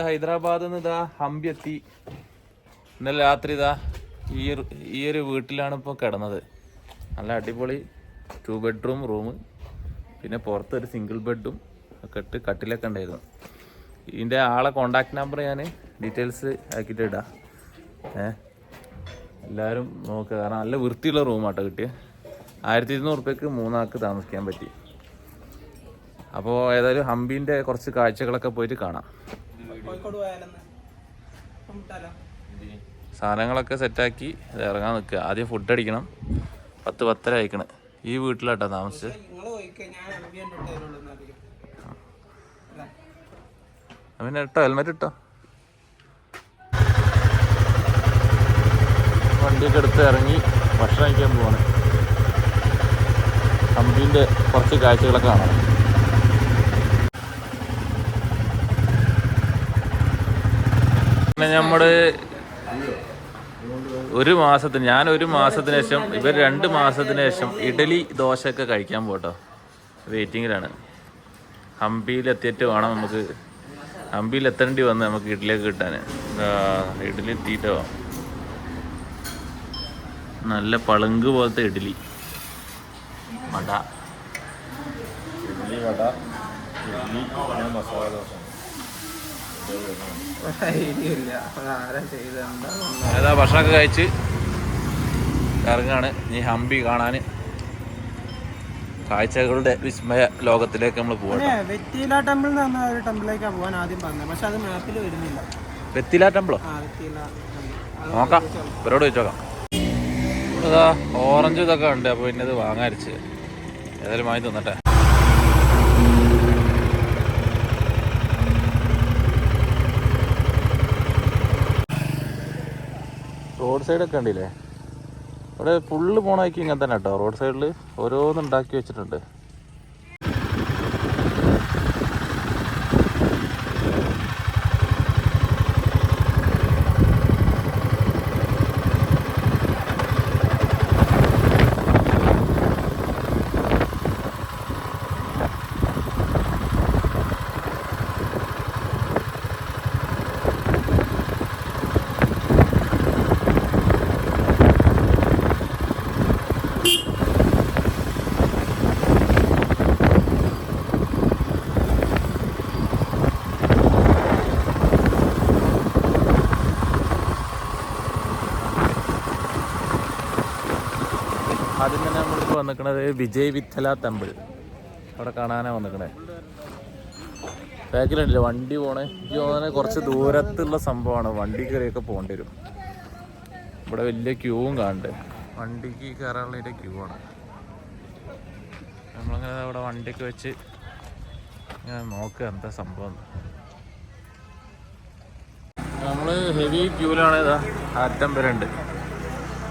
ഹൈദരാബാദിൽ നിന്ന് ഇതാ ഹംപി എത്തി. ഇന്നലെ രാത്രി ഇതാ ഈ ഒരു വീട്ടിലാണ് ഇപ്പോൾ കിടന്നത്. നല്ല അടിപൊളി 2 ബെഡ്റൂം റൂം, പിന്നെ പുറത്തൊരു സിംഗിൾ ബെഡും ഒക്കെ ഇട്ട് കട്ടിലൊക്കെ ഉണ്ടായിരുന്നു. ഇതിൻ്റെ ആളെ കോണ്ടാക്ട് നമ്പർ ഞാൻ ഡീറ്റെയിൽസ് ആക്കിയിട്ട് ഇടാം. എല്ലാവരും നോക്കുക, കാരണം നല്ല വൃത്തിയുള്ള റൂമാട്ടോ കിട്ടിയത്. 1200 റുപ്യക്ക് 3 ആൾക്ക് താമസിക്കാൻ പറ്റി. അപ്പോൾ ഏതായാലും ഹംപീൻ്റെ കുറച്ച് കാഴ്ചകളൊക്കെ പോയിട്ട് കാണാം. സാധനങ്ങളൊക്കെ സെറ്റാക്കി ഇറങ്ങാൻ നിൽക്കുക. ആദ്യം ഫുഡ് അടിക്കണം. 10-10:30 അയക്കണം. ഈ വീട്ടിലാട്ടോ താമസിച്ച്. പിന്നെ ഇട്ടോ, ഹെൽമെറ്റ് ഇട്ടോ. വണ്ടിയൊക്കെ എടുത്ത് ഇറങ്ങി ഭക്ഷണം കഴിക്കാൻ പോവാണ്. ഹംപീൻ്റെ കുറച്ച് കാഴ്ചകളൊക്കെ കാണാം. പിന്നെ നമ്മുടെ ഞാൻ ഒരു മാസത്തിന് ശേഷം, ഇവർ 2 മാസത്തിന് ശേഷം ഇഡലി ദോശയൊക്കെ കഴിക്കാൻ പോട്ടോ. വെയിറ്റിങ്ങിലാണ്. ഹംപിയിലെത്തിയിട്ട് വേണം നമുക്ക്, ഹംപിയിലെത്തേണ്ടി വന്ന് നമുക്ക് ഇഡ്ഡലിയൊക്കെ കിട്ടാൻ. ഇഡ്ഡലി എത്തിയിട്ടോ. നല്ല പളുങ്ക് പോലത്തെ ഇഡ്ഡലി വട, മസാല ദോശ. ഏതാ ഭക്ഷണമൊക്കെ കഴിച്ച് ഇറങ്ങാണ് നീ ഹംപി കാണാൻ. കാഴ്ചകളുടെ വിസ്മയ ലോകത്തിലേക്ക് നമ്മൾ പോകട്ടെ. വെറ്റില ടെമ്പിൾ എന്ന് പറഞ്ഞ ഒരു ടെമ്പിളിലേക്കാണ് പോകാൻ ആദ്യം പറഞ്ഞത്, പക്ഷെ അത് മാപ്പിൽ വരുന്നില്ല. വെറ്റില ടെമ്പിളോ? നോക്കാം, ഇവരോട് ചോദിച്ചോക്കാം. ഇതാ ഓറഞ്ച് ഇതൊക്കെ ഉണ്ട്, അപ്പോൾ പിന്നെ ഇത് വാങ്ങാരിച്ച് ഏതായാലും വാങ്ങി തന്നട്ടെ. റോഡ് സൈഡൊക്കെ ഉണ്ടല്ലേ ഇവിടെ. ഫുള്ള് പോണാക്കി ഇങ്ങനെ തന്നെ കേട്ടോ. റോഡ് സൈഡിൽ ഓരോന്നും ഉണ്ടാക്കി വെച്ചിട്ടുണ്ട്. ആദ്യം തന്നെ നമ്മളിപ്പോൾ വന്നിക്കണത് വിജയ് വിത്തല ടെമ്പിൾ. അവിടെ കാണാനാണ് വന്നിക്കണേ. ബാക്കിലുണ്ടല്ലോ വണ്ടി പോണേ. എനിക്ക് തോന്നുന്നത് കുറച്ച് ദൂരത്തുള്ള സംഭവമാണ്. വണ്ടി കയറിയൊക്കെ പോകേണ്ടി വരും. ഇവിടെ വലിയ ക്യൂവും കാണുന്നുണ്ട്. വണ്ടിക്ക് കയറാനുള്ളതിൻ്റെ ക്യൂ ആണ്. നമ്മളങ്ങനെ അവിടെ വണ്ടിയൊക്കെ വെച്ച് ഇങ്ങനെ നോക്കുക എന്താ സംഭവം. നമ്മൾ ഹെവി ക്യൂവിലാണ്. ഇതാ അറ്റം വരെ ഉണ്ട്.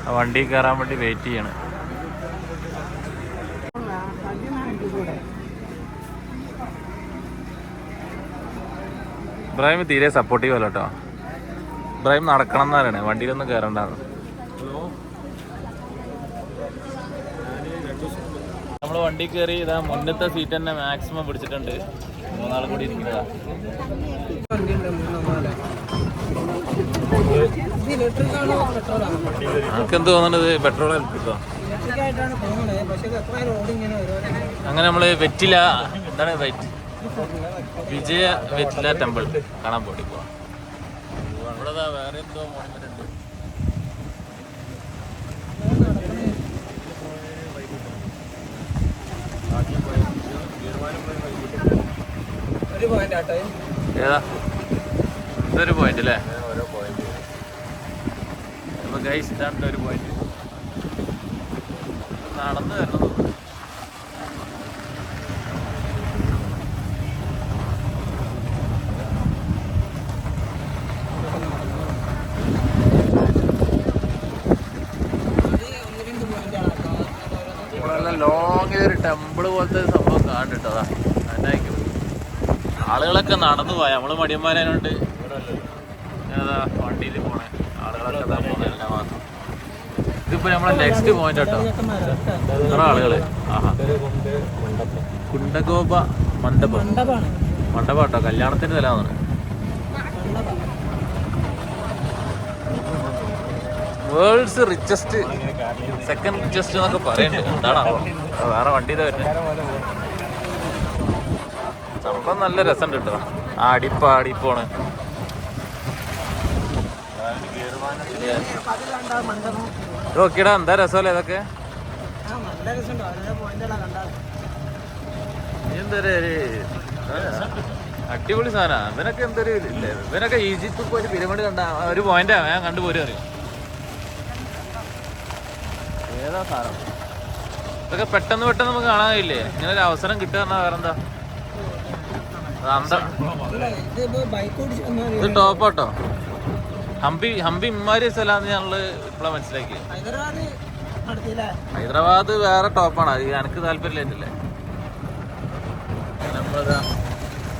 ആ വണ്ടി കയറാൻ വേണ്ടി വെയിറ്റ് ചെയ്യണം. ഇബ്രാഹിം തീരെ സപ്പോർട്ടീവ് അല്ല കേട്ടോ. ഇബ്രാഹിം നടക്കണം എന്ന് പറയണേ, വണ്ടിയിലൊന്നും കയറണ്ടാന്ന്. നമ്മൾ വണ്ടി കയറി ഇതാ മുന്നത്തെ സീറ്റ് തന്നെ മാക്സിമം പിടിച്ചിട്ടുണ്ട്. 3 ആൾ കൂടി ഇരിക്കുന്നതാ. നമുക്കെന്ത് തോന്നുന്നത് പെട്രോൾ കിട്ടോ. അങ്ങനെ നമ്മള് വെറ്റില, എന്താണ് വിജയ വെറ്റില ടെമ്പിൾ കാണാൻ പോയി പോവാം. ഇവിടെ വേറെ എന്തോ മോണമെന്റ് ഉണ്ട്. ഏതാ ഇതൊരു പോയിന്റ് അല്ലേ? ഓരോ പോയിന്റ്. അപ്പൊ ഗൈസ് ഇതാണ് ഒരു പോയിന്റ്. നടന്നു വരണം. ലോങ് ഒരു ടെമ്പിള് പോലത്തെ സംഭവം കാണുന്നുണ്ടോ? എന്നായിരിക്കും ആളുകളൊക്കെ നടന്നു പോയാൽ നമ്മള് മടിയന്മാരായതുകൊണ്ട് ഏതാ വണ്ടിയിൽ പോണേ. ആളുകളൊക്കെ പോകുന്നത് എല്ലാ മാസം. ഇതിപ്പോ നമ്മളെ നെക്സ്റ്റ് പോയിന്റ് കേട്ടോ. എത്ര ആളുകള്. ആഹാ, കുണ്ടഗോപ മണ്ഡപം കേട്ടോ. കല്യാണത്തിന് തലാന്നാണ്. വേൾഡ്സ് റിച്ചസ്റ്റ്, സെക്കൻഡ് റിച്ചസ്റ്റ് എന്നൊക്കെ പറയുന്നുണ്ട്. എന്താണാവോ വേറെ വണ്ടി വരുന്നത്. സംഭവം നല്ല രസമുണ്ട് കേട്ടോ. ആടിപ്പോണ്. നോക്കിടാ എന്താ രസമല്ലേ ഇതൊക്കെ. അടിപൊളി സാധന. ഇവനൊക്കെ എന്തൊരു ഇല്ലേ, ഇവനൊക്കെ ഈജിപ്തിൽ പോയിട്ട് പിരമിഡ് കണ്ട ഒരു പോയിന്റാ ഞാൻ കണ്ടുപോരും അറിയാം. ഏതാ സാധനം ഇതൊക്കെ പെട്ടെന്ന് നമുക്ക് കാണാൻ കഴിയില്ലേ. ഇങ്ങനെ ഒരു അവസരം കിട്ടുക പറഞ്ഞാൽ വേറെന്താ. ഇത് ടോപ്പാട്ടോ. ഹംപി ഇമ്മാരി സ്ഥലമാണെന്ന് ഞങ്ങള് ഇപ്പോഴാണ് മനസ്സിലാക്കി. ഹൈദരാബാദ് വേറെ ടോപ്പാണ്. അത് എനിക്ക് താല്പര്യമില്ലേ. നമ്മളിതാ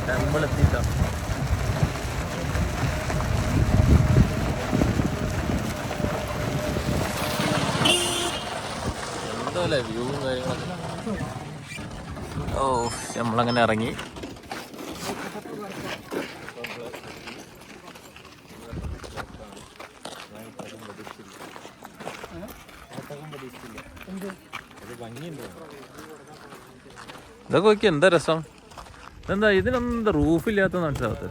ടെമ്പിൾ എത്തിയിട്ടോ. എന്തോല്ലേ വ്യൂവും കാര്യങ്ങളൊക്കെ. ഓ നമ്മളങ്ങനെ ഇറങ്ങി. ഇതൊക്കെ നോക്കി എന്താ രസം. എന്താ ഇതിനൊന്നും റൂഫില്ലാത്ത മനസ്സിലാകത്ത്.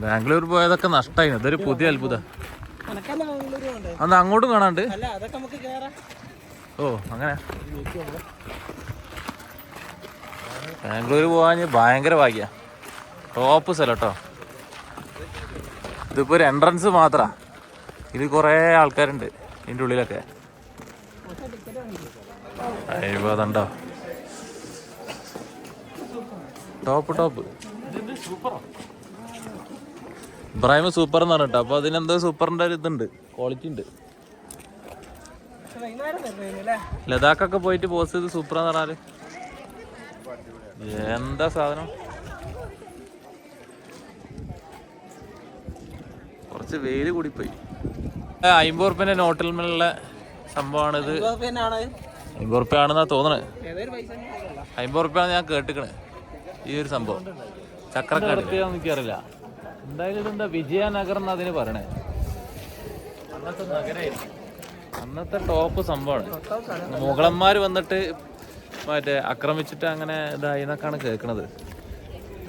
ബാംഗ്ലൂർ പോയതൊക്കെ നഷ്ടമായി. ഇതൊരു പുതിയ അത്ഭുതം. അന്ന് അങ്ങോട്ടും കാണാണ്ട്. ഓ അങ്ങനെ ബാംഗ്ലൂർ പോകാൻ ഭയങ്കര ഭാഗ്യ. ടോപ്പ് സ്ഥലം കേട്ടോ. ഇതിപ്പോ ഒരു എൻട്രൻസ് മാത്രാ. ഇത് കുറേ ആൾക്കാരുണ്ട് ഇതിൻ്റെ ഉള്ളിലൊക്കെ. അയ്യോ അതുണ്ടോ ടോപ്പ്. ഇബ്രാഹിം സൂപ്പർ എന്ന് പറഞ്ഞിട്ടോ. അപ്പൊ അതിനെന്തോ സൂപ്പറിന്റെ ഒരു ഇതുണ്ട്, ക്വാളിറ്റി ഉണ്ട്. ലഡാക്കൊക്കെ പോയിട്ട് പോസ്റ്റ് ചെയ്ത് സൂപ്പറാന്ന് പറഞ്ഞാല് എന്താ സാധനം. കുറച്ച് വെയില് കൂടിപ്പോയി. 50 ഉറുപ്പ്യന്റെ നോട്ടിലുള്ള സംഭവമാണിത്. 50 ഉറുപ്പ്യ ആണെന്നാ തോന്നണേ. 50 ഉറുപ്പ്യാണ് ഞാൻ കേട്ടിക്കണേ ഈ ഒരു സംഭവം. ചക്രക്കാട് എനിക്കറിയില്ല. എന്തായാലും ഇതെന്താ വിജയനഗർ എന്ന് അതിന് പറയണേ. അന്നത്തെ നഗരമായിരുന്നു. അന്നത്തെ ടോപ്പ് സംഭവമാണ്. മുഗളന്മാര് വന്നിട്ട് മറ്റേ ആക്രമിച്ചിട്ട് അങ്ങനെ ഇതായി എന്നൊക്കെയാണ് കേൾക്കണത്.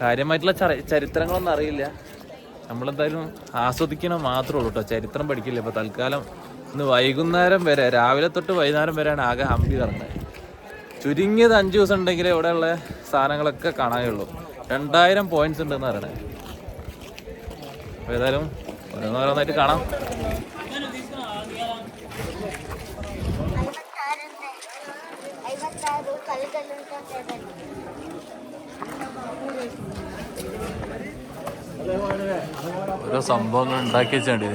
കാര്യമായിട്ടുള്ള ചരിത്രങ്ങളൊന്നും അറിയില്ല. നമ്മളെന്തായാലും ആസ്വദിക്കണം മാത്രമേ ഉള്ളൂ കേട്ടോ. ചരിത്രം പഠിക്കില്ല. ഇപ്പൊ തൽക്കാലം ഇന്ന് വൈകുന്നേരം വരെ, രാവിലെ തൊട്ട് വൈകുന്നേരം വരെയാണ് ആകെ ഹംപി കറങ്ങുന്നത്. ചുരുങ്ങിയത് 5 ദിവസം ഉണ്ടെങ്കിൽ ഇവിടെയുള്ള സാധനങ്ങളൊക്കെ കാണാനുള്ളൂ. 2000 പോയിന്റ്സ് ഉണ്ടെന്ന് പറയണേ. ഏതായാലും ഓരോന്നോരോന്നായിട്ട് കാണാം. ഓരോ സംഭവങ്ങൾ ഉണ്ടാക്കി വെച്ചാണ്ട്.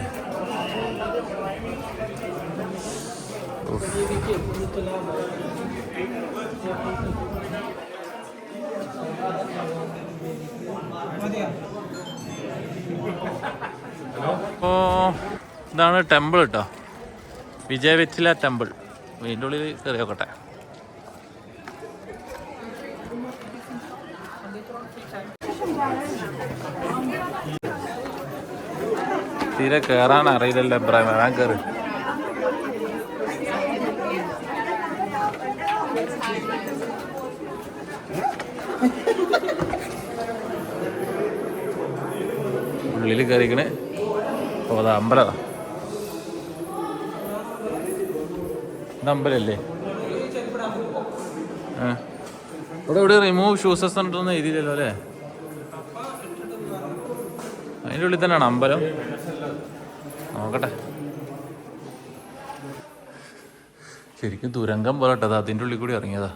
അപ്പോൾ ഇതാണ് ടെമ്പിൾ കേട്ടോ. വിജയവെറ്റില ടെമ്പിൾ. ഇതിൻ്റെ ഉള്ളിൽ കയറി നോക്കട്ടെ. തീരെ കയറാൻ അറിയില്ലല്ലോ അഭിപ്രായം. ഞാൻ കയറി. ഉള്ളിൽ കയറിക്കണേ. ഓ അതാ അമ്പലതാ. ഇത് അമ്പലല്ലേ? ഇവിടെ റിമൂവ് ഷൂസസ് ഉണ്ടെന്ന് എഴുതിയില്ലല്ലോ അല്ലേ? അതിൻ്റെ ഉള്ളിൽ തന്നെയാണ് അമ്പലം. നോക്കട്ടെ. ശരിക്കും തുരങ്കം പോലെ ഇട്ടതാ. അതിൻ്റെ ഉള്ളിൽ കൂടി ഇറങ്ങിയതാ.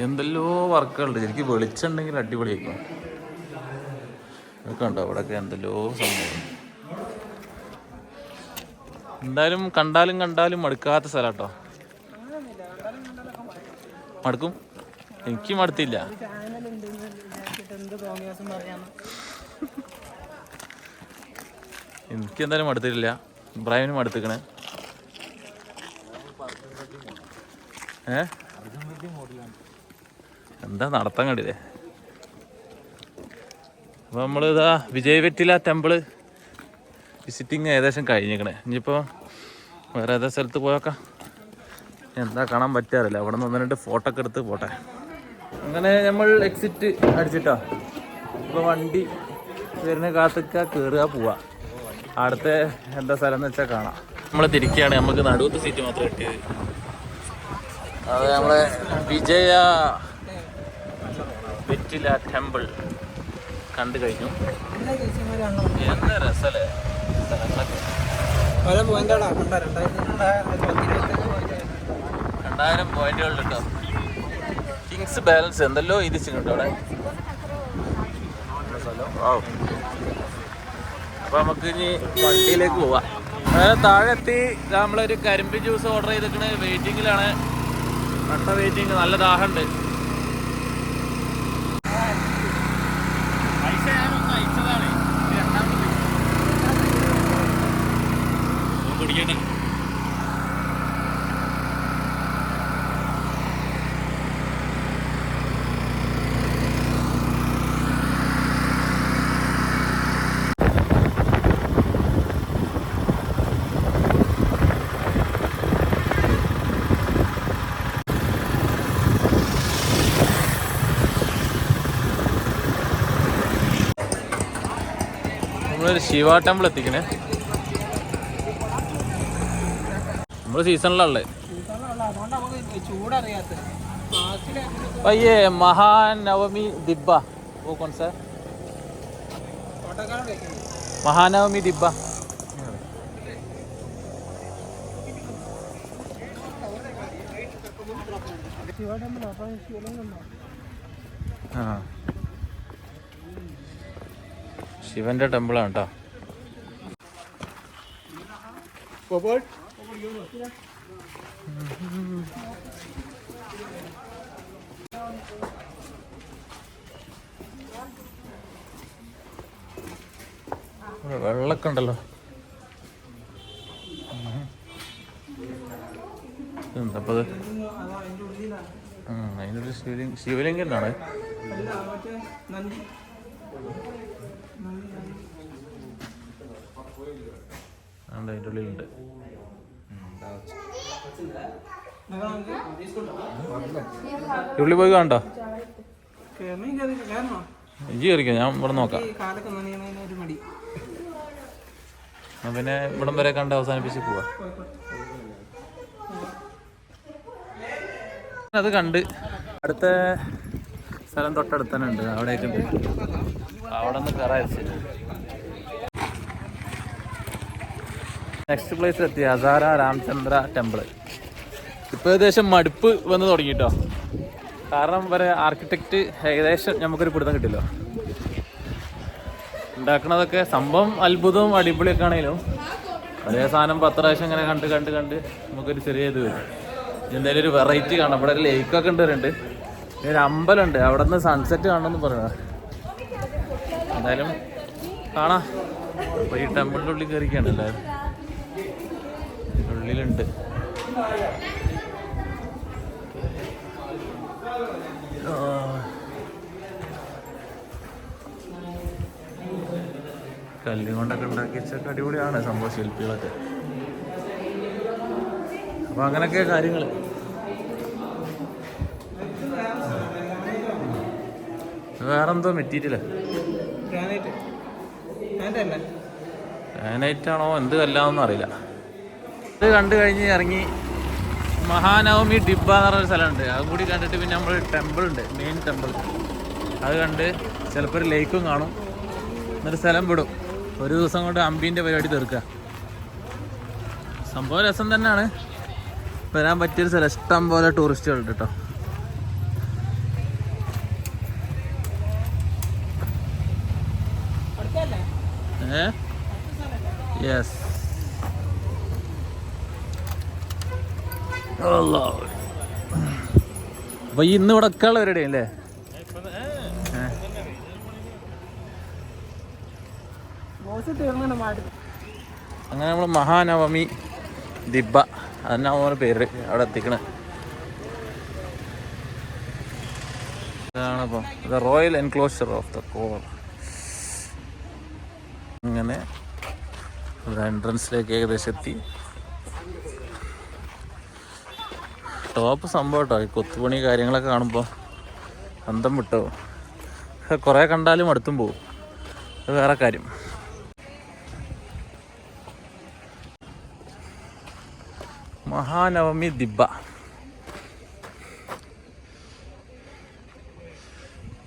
എന്തെല്ലോ വർക്കുകളുണ്ട്. ശരിക്കും വെളിച്ചുണ്ടെങ്കിൽ അടിപൊളിയായിരിക്കും. ഇതൊക്കെ ഉണ്ടോ ഇവിടെയൊക്കെ എന്തെല്ലോ സംഭവം. എന്തായാലും കണ്ടാലും മടുക്കാത്ത സ്ഥലം കേട്ടോ. മടുക്കും? എനിക്ക് മടുത്തില്ല. എനിക്ക് എന്തായാലും മടുത്തിട്ടില്ല. ഇബ്രാഹിമിന് മടുത്തിക്കണേ. എന്താ നടത്താൻ കണ്ടില്ലേ? അപ്പൊ നമ്മളിതാ വിജയവെറ്റില ടെമ്പിള് വിസിറ്റിങ് ഏകദേശം കഴിഞ്ഞേക്കണേ. ഇനിയിപ്പോൾ വേറെ ഏതാ സ്ഥലത്ത് പോയേക്കാം. എന്താ കാണാൻ പറ്റാറില്ല. അവിടെ നിന്ന് 1-2 ഫോട്ടോ ഒക്കെ എടുത്ത് പോട്ടെ. അങ്ങനെ നമ്മൾ എക്സിറ്റ് അടിച്ചിട്ടോ. ഇപ്പോൾ വണ്ടി വരുന്ന കാത്തിക്ക കയറുക പോവുക. അടുത്ത എന്താ സ്ഥലം എന്ന് വെച്ചാൽ കാണാം. നമ്മൾ തിരിക്കുകയാണ്. നമുക്ക് നടുവത്തെ സീറ്റ് മാത്രമേ കിട്ടിയത്. അത് നമ്മളെ വിജയ വെറ്റില ടെമ്പിൾ കണ്ടു കഴിഞ്ഞു. എന്താ രസമല്ലേ സ്ഥലങ്ങളൊക്കെ. 2000 പോയിന്റുകളുണ്ട് കേട്ടോ. കിങ്സ് ബാലൻസ് എന്തല്ലോ ഇതിച്ചു കേട്ടോ അവിടെ. അപ്പോൾ നമുക്ക് ഇനി വണ്ടിയിലേക്ക് പോവാം. താഴെ എത്തി. നമ്മളൊരു കരിമ്പ് ജ്യൂസ് ഓർഡർ ചെയ്തിട്ട് വെയിറ്റിങ്ങിലാണ്. അടുത്ത വെയിറ്റിങ്. നല്ല ദാഹമുണ്ട്. പൈസ ഞാനൊന്ന് അയച്ചതാണ്. കുടിക്കട്ടെ. നമ്മളൊരു ശിവ ടെമ്പിൾ എത്തിക്കണേ. നമ്മള് സീസണിലുള്ളേ. ये महानवमी दिब्बा वो कौन सा महानवमी दिब्बा. हाँ ശിവന്റെ ടെമ്പിളാണ് കേട്ടോ. വെള്ളമൊക്കെ ഉണ്ടല്ലോ. എന്തപ്പത്? അതിൻ്റെ ഒരു ശിവലിംഗം എന്നാണ്. അതിൻ്റെ ഉള്ളിലുണ്ട്. ഉള്ളി പോയി കാണണ്ടോ? ഇജ്ജ് കയറിക്കോ, ഞാൻ ഇവിടെ നോക്കാം. പിന്നെ ഇവിടം വരെ കണ്ട് അവസാനിപ്പിച്ച് പോവാ. അത് കണ്ട് അടുത്ത സ്ഥലം തൊട്ടടുത്ത് തന്നെ ഉണ്ട്. അവിടെയൊക്കെ ഉണ്ട്. അവിടെ നിന്ന് കയറാൻ. നെക്സ്റ്റ് പ്ലേസിലെത്തി. ഹസാര രാമചന്ദ്ര ടെമ്പിൾ. ഇപ്പോൾ ഏകദേശം മടുപ്പ് വന്ന് തുടങ്ങിയിട്ടോ. കാരണം വരെ ആർക്കിടെക്റ്റ് ഏകദേശം നമുക്കൊരു പിടുത്തം കിട്ടില്ലോ. ഉണ്ടാക്കണതൊക്കെ സംഭവം അത്ഭുതവും അടിപൊളിയൊക്കെ ആണെങ്കിലും അതേ സാധനം 10 പ്രാവശ്യം ഇങ്ങനെ കണ്ട് കണ്ട് കണ്ട് നമുക്കൊരു ചെറിയ ഇത് വരും. എന്തായാലും ഒരു വെറൈറ്റി കാണാം. ഇവിടെ ഒരു ലേക്കൊക്കെ ഉണ്ട്. ഒരു അമ്പലമുണ്ട്. അവിടെ നിന്ന് സൺസെറ്റ് കാണണമെന്ന് പറയുന്നത്. എന്തായാലും കാണാം. അപ്പോൾ ഈ ടെമ്പിളിൻ്റെ ഉള്ളിൽ കയറിക്കാണ് എല്ലാവരും. ഉള്ളിലുണ്ട്. കല്ല് കൊണ്ടൊക്കെ ഉണ്ടാക്കി വെച്ചൊക്കെ അടിപൊളിയാണ് സംഭവം. ശില്പികളൊക്കെ. അപ്പോൾ അങ്ങനെയൊക്കെ കാര്യങ്ങൾ. വേറെന്തോ മെറ്റീരിയല് ഗ്രാനൈറ്റ് ആണോ എന്ത് കല്ലാന്നൊന്നും അറിയില്ല. ഇത് കണ്ടു കഴിഞ്ഞ് ഇറങ്ങി. മഹാനവമി ഡിബ്ബ എന്ന് പറഞ്ഞൊരു സ്ഥലമുണ്ട്. അതും കൂടി കണ്ടിട്ട് പിന്നെ നമ്മൾ ടെമ്പിൾ ഉണ്ട്, മെയിൻ ടെമ്പിൾ. അത് കണ്ട് ചിലപ്പോൾ ഒരു ലേക്കും കാണും. എന്നിട്ട് സ്ഥലം വിടും. ഒരു ദിവസം കൊണ്ട് അമ്പീൻ്റെ പരിപാടി തീർക്കുക. സംഭവം രസം തന്നെയാണ്. വരാൻ പറ്റിയൊരു സ്ഥലം. ഇഷ്ടം പോലെ ടൂറിസ്റ്റുകളുണ്ട് കേട്ടോ. യെസ്. അപ്പൊ ഇന്ന് ഇവിടെ ഒക്കെ ഉള്ള പരിപാടി അല്ലേ? അങ്ങനെ നമ്മൾ മഹാനവമി ദിബ്ബ അതന്നെ അവരുടെ പേര് അവിടെ എത്തിക്കണേ. ഇതാണിപ്പം the royal enclosure of the core. അങ്ങനെ ഇവിടെ എൻട്രൻസിലേക്ക് ഏകദേശം എത്തി. ടോപ്പ് സംഭവം കേട്ടോ. ഈ കൊത്തുപണി കാര്യങ്ങളൊക്കെ കാണുമ്പോൾ അന്തം വിട്ടോ. കുറേ കണ്ടാലും അടുത്തും പോവും. അത് വേറെ കാര്യം. മഹാനവമി ദിബ്ബ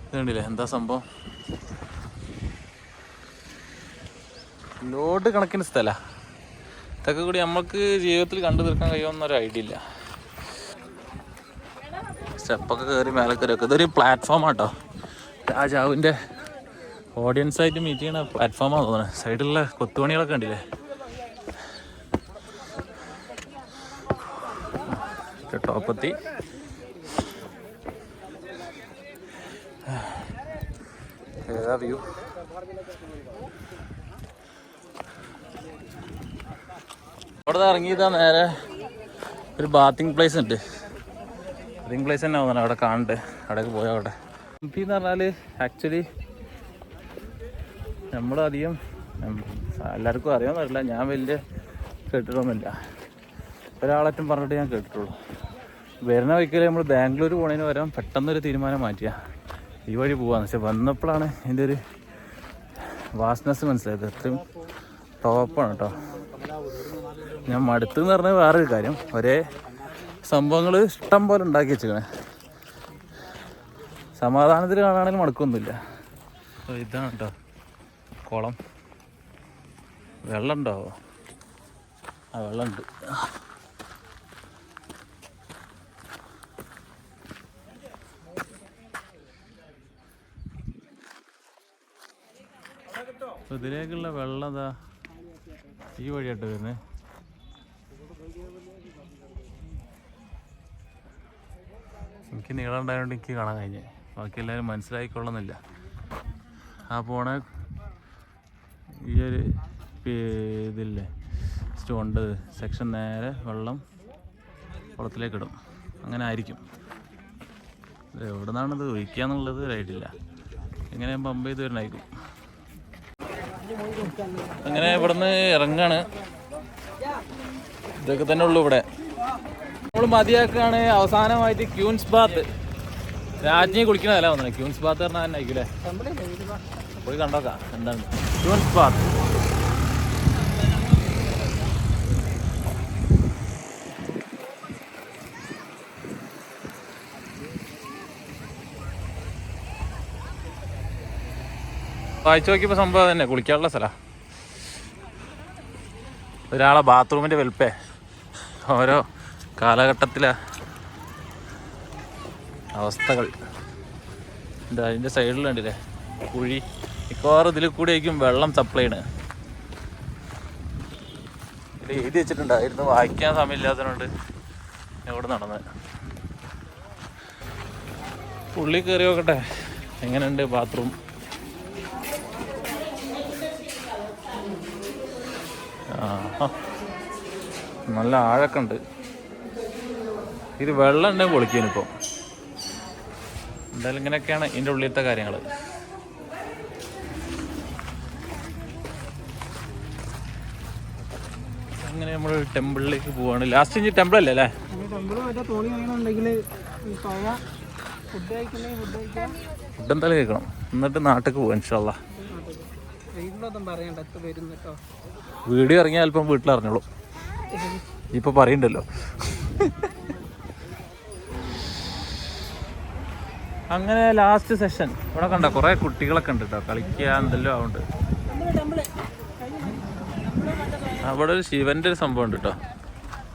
ഇതുണ്ടല്ലേ, എന്താ സംഭവം? ലോഡ് കണക്കിന് സ്ഥലമാണ്. ഇതൊക്കെ കൂടി നമുക്ക് ജീവിതത്തിൽ കണ്ടു തീർക്കാൻ കഴിയുമെന്നൊരു ഐഡിയ ഇല്ല. സ്റ്റെപ്പൊക്കെ കയറി മേലെ കയറിയൊക്കെ. ഇതൊരു പ്ലാറ്റ്ഫോമാട്ടോ. രാജാവിൻ്റെ ഓഡിയൻസായിട്ട് മീറ്റ് ചെയ്യണ പ്ലാറ്റ്ഫോമാണ് തോന്നുന്നത്. സൈഡിലുള്ള കൊത്തുപണികളൊക്കെ ഉണ്ടല്ലേ. ടോപ്പെത്തി. ഏതാ വ്യൂ? അവിടെ ഇറങ്ങിയതാ നേരെ ഒരു ബാത്തിങ് പ്ലേസ് ഉണ്ട്. ബാത്തിങ് പ്ലേസ് തന്നെ തോന്നണം അവിടെ കാണണ്ട്. അവിടേക്ക് പോയാൽ അവിടെ എന്ന് പറഞ്ഞാൽ ആക്ച്വലി നമ്മളധികം എല്ലാവർക്കും അറിയാമെന്നറിയില്ല. ഞാൻ വലിയ കേട്ടിട്ടൊന്നുമില്ല. ഒരാളറ്റും പറഞ്ഞിട്ട് ഞാൻ കേട്ടിട്ടുള്ളൂ. വരുന്ന വഴിക്കൽ നമ്മൾ ബാംഗ്ലൂർ പോണതിന് പകരം പെട്ടെന്നൊരു തീരുമാനം മാറ്റിയ ഈ വഴി പോവാന്ന്. പക്ഷെ വന്നപ്പോഴാണ് എൻ്റെ ഒരു വാസ്റ്റ്നെസ് മനസ്സിലായത്. അത്രയും ടോപ്പാണ് കേട്ടോ. ഞാൻ മടുത്തെന്ന് പറഞ്ഞാൽ വേറൊരു കാര്യം, ഒരേ സംഭവങ്ങൾ ഇഷ്ടം പോലെ ഉണ്ടാക്കി വെച്ചിരിക്കണേ. സമാധാനത്തിൽ കാണുകയാണെങ്കിൽ മടുക്കൊന്നുമില്ല. ഇതാണ് കേട്ടോ കുളം. വെള്ളം ഉണ്ടാവോ? ആ വെള്ളമുണ്ട്. ഇതിലേക്കുള്ള വെള്ളം എന്താ ഈ വഴിയായിട്ട് വരുന്നത്. എനിക്ക് നീളം ഉണ്ടായതുകൊണ്ട് എനിക്ക് കാണാൻ കഴിഞ്ഞേ. ബാക്കി എല്ലാവരും മനസ്സിലാക്കിക്കൊള്ളുന്നില്ല. ആ പോണ ഈ ഒരു ഇതില്ലേ സ്റ്റോണ്ട് സെക്ഷൻ നേരെ വെള്ളം കുളത്തിലേക്ക് ഇടും. അങ്ങനെ ആയിരിക്കും. എവിടെ നിന്നാണിത് ഒഴിക്കുക എന്നുള്ളത് ഒരായിട്ടില്ല. എങ്ങനെ പമ്പ് ചെയ്ത് വരണമായിരിക്കും. അങ്ങനെ ഇവിടുന്ന് ഇറങ്ങാണ്. ഇതൊക്കെ തന്നെ ഉള്ളു ഇവിടെ. നമ്മൾ മതിയാക്കാണ്. അവസാനമായിട്ട് ക്യൂൻസ് ബാത്ത്. രാജ്ഞി കുളിക്കണതല്ല വന്നത്. ക്യൂൻസ് ബാത്ത് പറഞ്ഞാൽ തന്നെ ആയിരിക്കും അല്ലേ? പോയി കണ്ടോക്കാം എന്താണ് ക്യൂൻസ് ബാത്ത്. വായിച്ചു നോക്കിയപ്പോൾ സംഭവം തന്നെ കുളിക്കാനുള്ള സ്ഥലമാണ്. ഒരാളെ ബാത്റൂമിൻ്റെ വലുപ്പേ ഓരോ കാലഘട്ടത്തിലെ അവസ്ഥകൾ. എന്താ അതിൻ്റെ സൈഡിലുണ്ടല്ലേ കുഴി. മിക്കവാറും ഇതിൽ കൂടി ആയിരിക്കും വെള്ളം സപ്ലൈ ചെയ്യണത്. ഇത് എഴുതി വെച്ചിട്ടുണ്ടായിരുന്നു. വായിക്കാൻ സമയമില്ലാത്തതുകൊണ്ട് എവിടെ നടന്നത്. ഉള്ളിൽ കയറി നോക്കട്ടെ എങ്ങനെയുണ്ട് ബാത്റൂം. നല്ല ആഴൊക്കെ ഉണ്ട്. ഇത് വെള്ളം ഉണ്ടെങ്കിൽ പൊളിക്കാനിപ്പോൾ. എന്തായാലും ഇങ്ങനെയൊക്കെയാണ് ഇതിൻ്റെ ഉള്ളിലത്തെ കാര്യങ്ങൾ. അങ്ങനെ നമ്മൾ ടെമ്പിളിലേക്ക് പോവാണ്. ലാസ്റ്റ് ഇനി ടെമ്പിൾ അല്ലേ അല്ലേ? ഫുഡ് എന്തായാലും കഴിക്കണം. എന്നിട്ട് നാട്ടിലേക്ക് പോവാം ഇൻഷാ അല്ലാ. വീഡിയോ ഇറങ്ങിയാൽ അല്പം വീട്ടിലറിഞ്ഞോളൂ. ഇപ്പൊ പറയണ്ടല്ലോ. അങ്ങനെ ലാസ്റ്റ് സെഷൻ ഇവിടെ കണ്ട കുറെ കുട്ടികളൊക്കെ ഉണ്ട് കേട്ടോ. കളിക്കുക എന്തെല്ലോ ആവുന്നുണ്ട്. അവിടെ ഒരു ശിവന്റെ ഒരു സംഭവം ഉണ്ട് കേട്ടോ.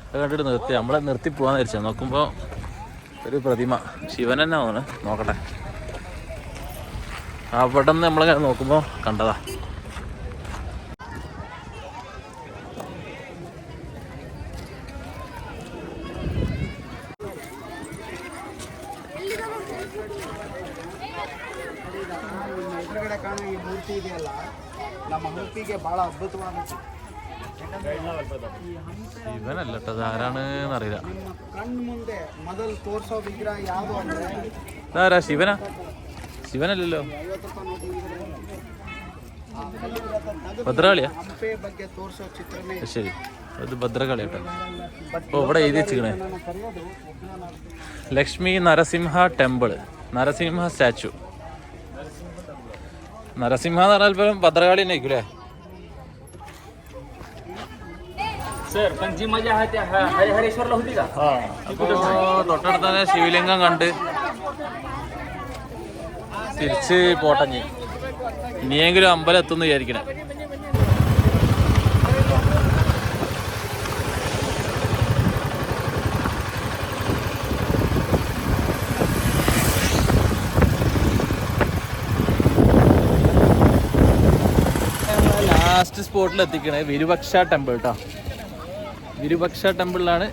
അത് കണ്ടിട്ട് നിർത്തി നമ്മളെ നിർത്തി പോവാന്ന് വിചാരിച്ചാൽ നോക്കുമ്പോ ഒരു പ്രതിമ ശിവൻ തന്നെ തോന്നുന്നു. നോക്കട്ടെ. അവിടെ നിന്ന് നമ്മളിങ്ങനെ നോക്കുമ്പോ കണ്ടതാ. ಈ ಮೂರ್ತಿ ಇದೆಯಲ್ಲ ನಮ್ಮ ಹಂಪಿಗೆ ಬಹಳ ಅದ್ಭುತವಾದ ശിവനല്ല കേട്ടോ. ആരാണെന്ന് അറിയില്ല. ಕಣ್ಣು ಮುಂದೆ ಮೊದಲು ತೋರಿಸೋ ವಿಗ್ರಹ ಯಾವುದು ಅಂದ್ರೆ ഇതാരാ? ശിവനാ? ശിവനല്ലല്ലോ. ഭദ്രകാളിയാ? ಹಂಪೆ ಬಗ್ಗೆ ತೋರಿಸೋ ಚಿತ್ರನೇ ശരി, അത് ഭദ്രകാളി കേട്ടോ. അപ്പോൾ ഇവിടെ എഴുതി വെച്ചിക്കണേ ലക്ഷ്മി നരസിംഹ ടെമ്പിൾ, നരസിംഹ സ്റ്റാച്ചു. നരസിംഹ എന്ന് പറഞ്ഞാൽ ഇപ്പം ഭദ്രകാളി തന്നെ ആയിരിക്കും അല്ലേ? അപ്പോൾ തൊട്ടടുത്ത് തന്നെ ശിവലിംഗം കണ്ട് തിരിച്ച് പോട്ടഞ്ഞ് ഇനിയെങ്കിലും അമ്പലം എത്തുമെന്ന് വിചാരിക്കണേ. ലാസ്റ്റ് സ്പോട്ടിൽ എത്തിക്കണേ വിരുപക്ഷ ടെമ്പിൾ കേട്ടോ. വിരുപക്ഷ ടെമ്പിളിലാണ്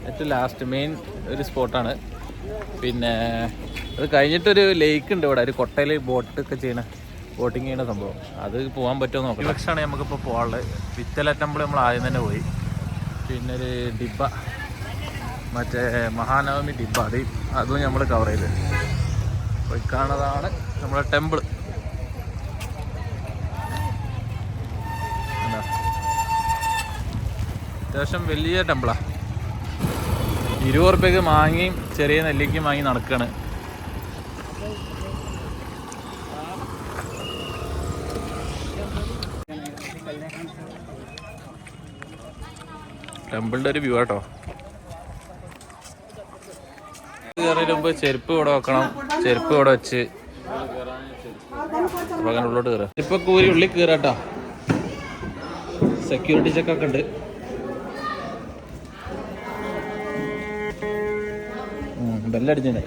ഏറ്റവും ലാസ്റ്റ് മെയിൻ ഒരു സ്പോട്ടാണ്. പിന്നെ അത് കഴിഞ്ഞിട്ടൊരു ലേക്ക് ഉണ്ട് ഇവിടെ, ഒരു കൊട്ടയിൽ ബോട്ടൊക്കെ ചെയ്യണ ബോട്ടിങ് ചെയ്യുന്ന സംഭവം. അത് പോകാൻ പറ്റുമോ നോക്കാം. വിരുപക്ഷമാണ് നമുക്കിപ്പോൾ പോകാനുള്ളത്. വിത്തല ടെമ്പിൾ നമ്മൾ ആദ്യം തന്നെ പോയി. പിന്നെ ഒരു ഡിബ, മറ്റേ മഹാനവമി ഡിബ, അതും നമ്മൾ കവർ ചെയ്ത് പോയി കാണുന്നതാണ് നമ്മുടെ ടെമ്പിൾ. അത്യാവശ്യം വലിയ ടെമ്പിളാണ്. 20 റുപ്യക്ക് മാങ്ങിയും ചെറിയ നെല്ലിക്കും വാങ്ങി നടക്കുകയാണ്. ടെമ്പിളിൻ്റെ ഒരു വ്യൂ ആട്ടോ. കയറിയതിന് മുമ്പ് ചെരുപ്പ് ഇവിടെ വെക്കണം. ചെരുപ്പ് ഇവിടെ വെച്ച് അപ്പോൾ അങ്ങനെ ഉള്ളോട്ട് കയറുക. ഇപ്പൊ കൂരി ഉള്ളിൽ കയറാട്ടോ. സെക്യൂരിറ്റി ചെക്കൊക്കെ ഉണ്ട്. ബെല്ലടിച്ചേ.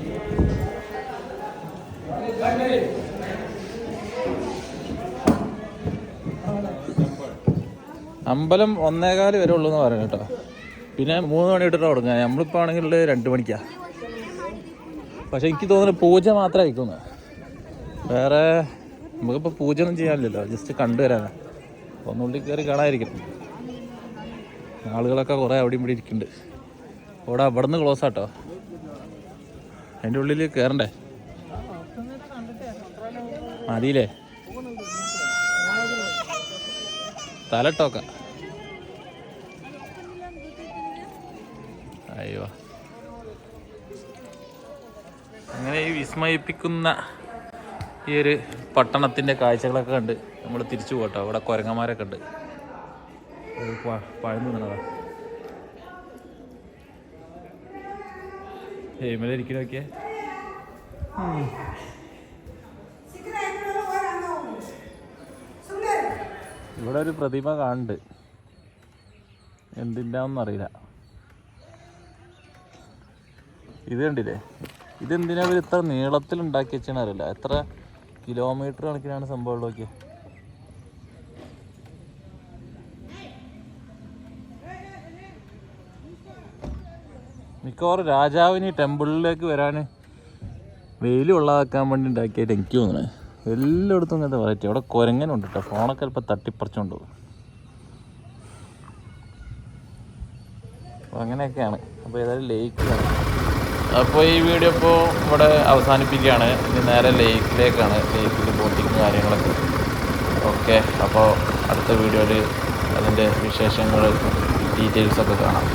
അമ്പലം 1:15 വരെ ഉള്ളൂ എന്ന് പറയുന്നത് കേട്ടോ. പിന്നെ 3 മണി തൊട്ടിട്ട് തുടങ്ങുക. നമ്മളിപ്പോൾ ആണെങ്കിൽ 2 മണിക്കാണ്. പക്ഷെ എനിക്ക് തോന്നുന്നു പൂജ മാത്രമേ അയക്കുന്നു. വേറെ നമുക്കിപ്പോൾ പൂജ ഒന്നും ചെയ്യാനില്ലല്ലോ, ജസ്റ്റ് കണ്ടുവരാനാണ്. ഒന്നുള്ളിൽ കയറി കാണാതിരിക്കും. ആളുകളൊക്കെ കുറേ അവിടെ ഇവിടെ ഇരിക്കുന്നുണ്ട്. അവിടെ നിന്ന് ക്ലോസ് ആട്ടോ. അതിൻ്റെ ഉള്ളിൽ കയറണ്ടേ? മതിയില്ലേ? തലട്ടോക്ക. അയ്യോ, അങ്ങനെ ഈ വിസ്മയിപ്പിക്കുന്ന ഈ ഒരു പട്ടണത്തിൻ്റെ കാഴ്ചകളൊക്കെ കണ്ട് നമ്മൾ തിരിച്ചു പോട്ടോ. ഇവിടെ കുരങ്ങന്മാരൊക്കെ ഉണ്ട്. പഴന്നു നിന്നതാ. ഹേമല ഇരിക്കണൊക്കെ. ഇവിടെ ഒരു പ്രതിമ കാണുന്നുണ്ട്, എന്തിൻ്റെയാണെന്ന് അറിയില്ല. ഇത് കണ്ടില്ലേ? ഇതെന്തിനാ ഇവർ ഇത്ര നീളത്തിൽ ഉണ്ടാക്കി വെച്ചാൽ അറിയില്ല. എത്ര കിലോമീറ്റർ കണക്കിനാണ് സംഭവം നോക്കിയത്. മിക്കവാറും രാജാവിന് ടെമ്പിളിലേക്ക് വരാൻ വെയിൽ ഉള്ളതാക്കാൻ വേണ്ടി ഉണ്ടാക്കിയായിട്ട് എനിക്ക് തോന്നുന്നത്. എല്ലായിടത്തും ഇങ്ങനത്തെ വെറൈറ്റി. അവിടെ കുരങ്ങനുണ്ട് കേട്ടോ. ഫോണൊക്കെ ചിലപ്പോൾ തട്ടിപ്പറിച്ചുകൊണ്ട് പോകും. അപ്പോൾ അങ്ങനെയൊക്കെയാണ്. അപ്പോൾ ഏതായാലും ലേക്കാണ്. അപ്പോൾ ഈ വീഡിയോ ഇപ്പോൾ ഇവിടെ അവസാനിപ്പിക്കുകയാണ്. ഇനി നേരെ ലേക്കിലേക്കാണ്. ലേക്കിൽ ബോട്ടിങ് കാര്യങ്ങളൊക്കെ. ഓക്കെ, അപ്പോൾ അടുത്ത വീഡിയോയിൽ അതിൻ്റെ വിശേഷങ്ങൾ ഡീറ്റെയിൽസൊക്കെ കാണാം.